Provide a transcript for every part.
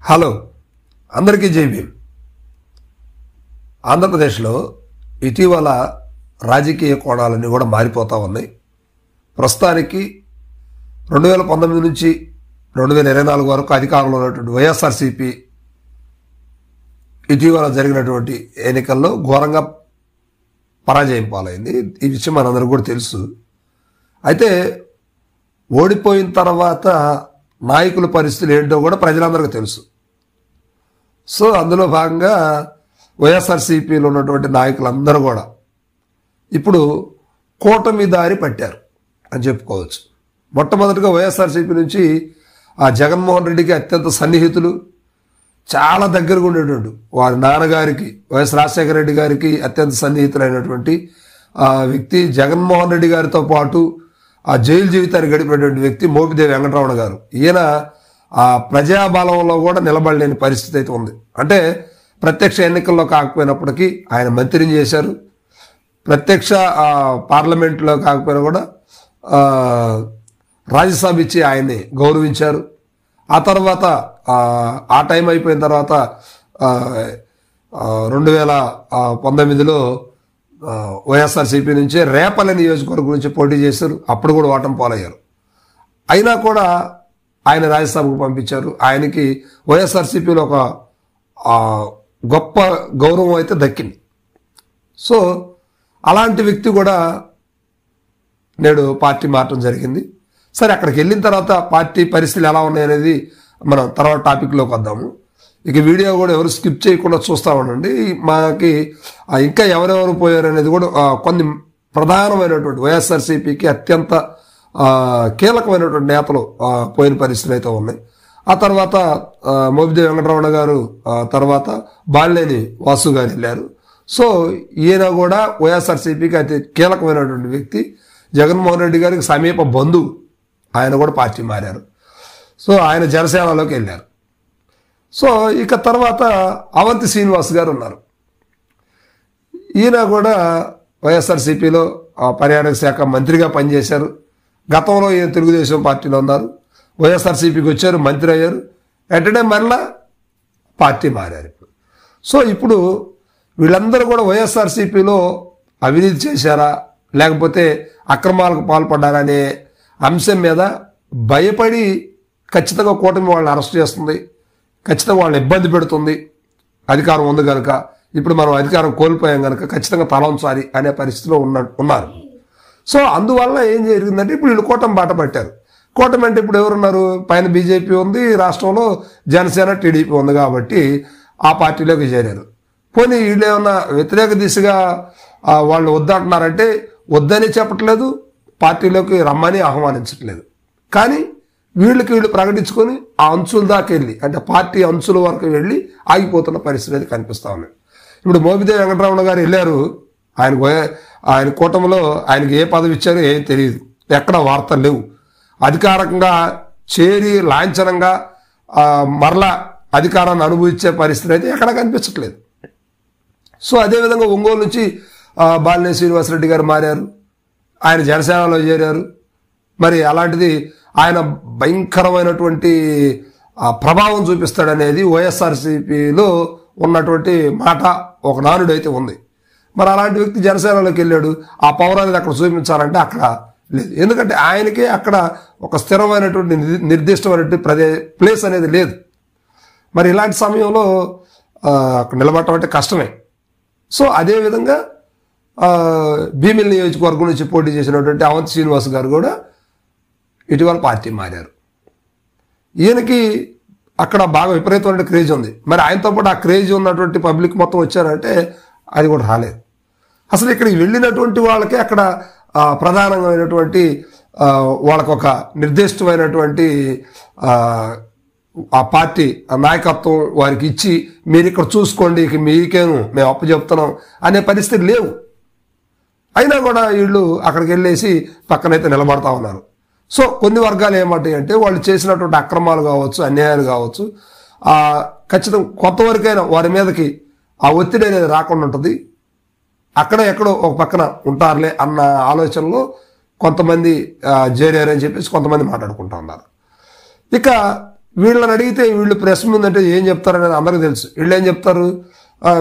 Hello అందరికీ జై భీమ్. ఆంధ్రప్రదేశ్లో ఇటీవల రాజకీయ కోణాలన్నీ కూడా మారిపోతూ ఉన్నాయి. ప్రస్తుతానికి 2019 నుంచి 2024 వరకు అధికారంలో ఉన్నటువంటి వైఎస్ఆర్సీపీ ఇటీవల జరిగినటువంటి ఎన్నికల్లో ఘోరంగా పరాజయం పాలైంది. ఈ విషయం మనందరికీ కూడా తెలుసు. అయితే ఓడిపోయిన తర్వాత నాయకుల పరిస్థితులు ఏంటో కూడా ప్రజలందరికీ తెలుసు. సో అందులో భాగంగా వైఎస్ఆర్సీపీలో ఉన్నటువంటి నాయకులందరూ కూడా ఇప్పుడు కూటమి దారి పట్టారు అని చెప్పుకోవచ్చు. మొట్టమొదటిగా వైఎస్ఆర్సీపీ నుంచి ఆ జగన్మోహన్ రెడ్డికి అత్యంత సన్నిహితులు, చాలా దగ్గరగా ఉండేటువంటి వారి నాన్నగారికి వైఎస్ రాజశేఖర రెడ్డి గారికి అత్యంత సన్నిహితులైనటువంటి ఆ వ్యక్తి, జగన్మోహన్ రెడ్డి గారితో పాటు ఆ జైలు జీవితాన్ని గడిపినటువంటి వ్యక్తి మోపిదేవి వెంకటరమణ గారు. ఈయన ఆ ప్రజాబలంలో కూడా నిలబడలేని పరిస్థితి అయితే ఉంది. అంటే ప్రత్యక్ష ఎన్నికల్లో కాకపోయినప్పటికీ ఆయన మంత్రిని చేశారు. ప్రత్యక్ష పార్లమెంట్లో కాకపోయినా కూడా రాజ్యసభ ఇచ్చి ఆయన్ని గౌరవించారు. ఆ తర్వాత ఆ టైం అయిపోయిన తర్వాత 2019లో వైఎస్ఆర్సీపీ నుంచి రేపల్లె నియోజకవర్గం నుంచి పోటీ చేశారు. అప్పుడు కూడా ఓటమి పాలయ్యారు. అయినా కూడా ఆయన రాజ్యసభకు పంపించారు. ఆయనకి వైఎస్ఆర్సీపీలో ఒక గొప్ప గౌరవం అయితే దక్కింది. సో అలాంటి వ్యక్తి కూడా నేడు పార్టీ మారటం జరిగింది. సరే, అక్కడికి వెళ్ళిన తర్వాత పార్టీ పరిస్థితులు ఎలా ఉన్నాయనేది మనం తర్వాత టాపిక్లోకి వద్దాము. ఇక వీడియో కూడా ఎవరు స్కిప్ చేయకుండా చూస్తూ ఉండండి. మనకి ఇంకా ఎవరెవరు పోయారు అనేది కూడా కొన్ని ప్రధానమైనటువంటి వైఎస్ఆర్సీపీకి అత్యంత కీలకమైనటువంటి నేతలు పోయిన పరిస్థితులు అయితే ఉన్నాయి. ఆ తర్వాత మోపిదేవి వెంకటరమణ గారు, తర్వాత బాలినేని వాసు గారు వెళ్ళారు. సో ఈయన కూడా వైఎస్ఆర్సీపీకి అతి కీలకమైనటువంటి వ్యక్తి, జగన్మోహన్ రెడ్డి గారికి సమీప బంధువు. ఆయన కూడా పార్టీ మారారు. సో ఆయన జనసేనలోకి వెళ్ళారు. సో ఇక తర్వాత అవంతి శ్రీనివాస్ గారు ఉన్నారు. ఈయన కూడా వైఎస్ఆర్సీపీలో పర్యాటక శాఖ మంత్రిగా పనిచేశారు. గతంలో ఈయన తెలుగుదేశం పార్టీలో ఉన్నారు. వైఎస్ఆర్సీపీకి వచ్చారు, మంత్రి అయ్యారు. వెంటనే మరలా పార్టీ మారారు ఇప్పుడు. సో ఇప్పుడు వీళ్ళందరూ కూడా వైఎస్ఆర్సీపీలో అవినీతి చేశారా లేకపోతే అక్రమాలకు పాల్పడ్డారనే అంశం మీద భయపడి ఖచ్చితంగా కూటమి వాళ్ళని అరెస్ట్ చేస్తుంది, ఖచ్చితంగా వాళ్ళని ఇబ్బంది పెడుతుంది. అధికారం ఉంది కనుక, ఇప్పుడు మనం అధికారం కోల్పోయాం కనుక ఖచ్చితంగా తలంచాలి అనే పరిస్థితిలో ఉన్నారు. సో అందువల్ల ఏం జరిగిందంటే ఇప్పుడు వీళ్ళు కూటమి బాట పట్టారు. కూటమి అంటే ఇప్పుడు ఎవరున్నారు? పైన బీజేపీ ఉంది, రాష్ట్రంలో జనసేన టీడీపీ ఉంది కాబట్టి ఆ పార్టీలోకి చేరారు. పోనీ వీళ్ళు ఏమన్నా వ్యతిరేక దిశగా వాళ్ళు వద్దంటున్నారంటే వద్దని చెప్పట్లేదు, పార్టీలోకి రమ్మని ఆహ్వానించట్లేదు. కానీ వీళ్ళు ప్రకటించుకొని ఆ అంచుల దాకా వెళ్ళి, అంటే పార్టీ అంచుల వరకు వెళ్ళి ఆగిపోతున్న పరిస్థితి అయితే కనిపిస్తూ ఉన్నాయి. ఇప్పుడు మోపిదేవి వెంకటరమణ గారు వెళ్ళారు. ఆయన కూటమిలో ఆయనకి ఏ పదవి ఇచ్చారో ఏం తెలియదు, ఎక్కడ వార్తలు లేవు. అధికారికంగా చేరి లాంఛనంగా మరలా అధికారాన్ని అనుభవించే పరిస్థితి అయితే ఎక్కడ కనిపించట్లేదు. సో అదేవిధంగా ఒంగోలు నుంచి బాలినేని శ్రీనివాసరెడ్డి గారు మారారు, ఆయన జనసేనలో చేరారు. మరి అలాంటిది ఆయన భయంకరమైనటువంటి ప్రభావం చూపిస్తాడనేది వైఎస్ఆర్సీపీలో ఉన్నటువంటి మాట ఒక నానుడు అయితే ఉంది. మరి అలాంటి వ్యక్తి జనసేనలోకి వెళ్ళాడు. ఆ పవర్ అనేది అక్కడ చూపించాలంటే అక్కడ లేదు. ఎందుకంటే ఆయనకే అక్కడ ఒక స్థిరమైనటువంటి నిర్దిష్టమైనటువంటి ప్లేస్ అనేది లేదు. మరి ఇలాంటి సమయంలో అక్కడ నిలబడటం అంటే కష్టమే. సో అదేవిధంగా భీమిలి నియోజకవర్గం నుంచి పోటీ చేసినటువంటి అవంతి శ్రీనివాస్ గారు కూడా ఇటీవల పార్టీ మారారు. ఈయనకి అక్కడ బాగా విపరీతమైన క్రేజ్ ఉంది. మరి ఆయనతో పాటు ఆ క్రేజ్ ఉన్నటువంటి పబ్లిక్ మొత్తం వచ్చారంటే అది కూడా రాలేదు. అసలు ఇక్కడికి వెళ్ళినటువంటి వాళ్ళకి అక్కడ ప్రధానమైనటువంటి వాళ్ళకు ఒక నిర్దిష్టమైనటువంటి ఆ పార్టీ నాయకత్వం వారికి ఇచ్చి మీరు ఇక్కడ చూసుకోండి, మీకేను మేము అప్పు చెప్తున్నాం అనే పరిస్థితి లేవు. అయినా కూడా వీళ్ళు అక్కడికి వెళ్ళేసి పక్కనైతే నిలబడతా ఉన్నారు. సో కొన్ని వర్గాలు ఏమంటాయి అంటే వాళ్ళు చేసినటువంటి అక్రమాలు కావచ్చు, అన్యాయాలు కావచ్చు, ఖచ్చితంగా కొంతవరకైనా వారి మీదకి ఆ ఒత్తిడి అనేది రాకుండా ఉంటుంది. అక్కడ ఎక్కడో ఒక పక్కన ఉంటారులే అన్న ఆలోచనలో కొంతమంది చేరారని చెప్పేసి కొంతమంది మాట్లాడుకుంటూ ఉన్నారు. ఇక వీళ్ళని అడిగితే వీళ్ళు ప్రెస్ ముందంటే ఏం చెప్తారనేది అందరికీ తెలుసు. వీళ్ళు ఏం చెప్తారు,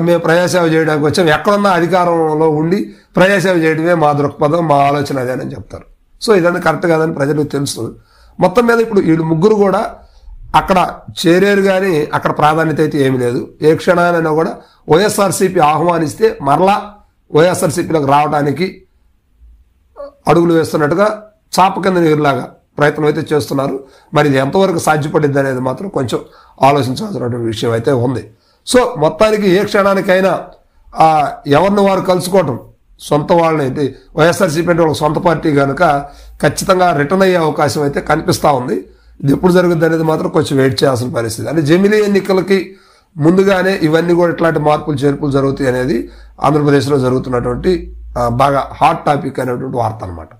మేము ప్రజాసేవ చేయడానికి వచ్చాం, ఎక్కడున్నా అధికారంలో ఉండి ప్రజాసేవ చేయడమే మా దృక్పథం, మా ఆలోచన అదేనని చెప్తారు. సో ఇదన్నీ కరెక్ట్ కాదని ప్రజలకు తెలుసు. మొత్తం మీద ఇప్పుడు వీళ్ళు ముగ్గురు కూడా అక్కడ చేరేరు, కానీ అక్కడ ప్రాధాన్యత అయితే ఏమీ లేదు. ఏ క్షణానైనా కూడా వైఎస్ఆర్సీపీ ఆహ్వానిస్తే మరలా వైఎస్ఆర్సీపీలోకి రావడానికి అడుగులు వేస్తున్నట్టుగా చాప కింద నీరులాగా ప్రయత్నం అయితే చేస్తున్నారు. మరి ఇది ఎంతవరకు సాధ్యపడిద్ది అనేది మాత్రం కొంచెం ఆలోచించాల్సినటువంటి విషయం అయితే ఉంది. సో మొత్తానికి ఏ క్షణానికైనా ఎవరిని వారు కలుసుకోవటం, సొంత వాళ్ళని, వైఎస్ఆర్సీపీ అంటే ఒక సొంత పార్టీ కనుక ఖచ్చితంగా రిటర్న్ అయ్యే అవకాశం అయితే కనిపిస్తూ ఉంది. ఇది ఎప్పుడు జరుగుద్ది అనేది మాత్రం కొంచెం వెయిట్ చేయాల్సిన పరిస్థితి. అంటే జమిలీ ఎన్నికలకి ముందుగానే ఇవన్నీ కూడా ఇట్లాంటి మార్పులు చేర్పులు జరుగుతాయి అనేది ఆంధ్రప్రదేశ్లో జరుగుతున్నటువంటి బాగా హాట్ టాపిక్ అనేటువంటి వార్త అనమాట.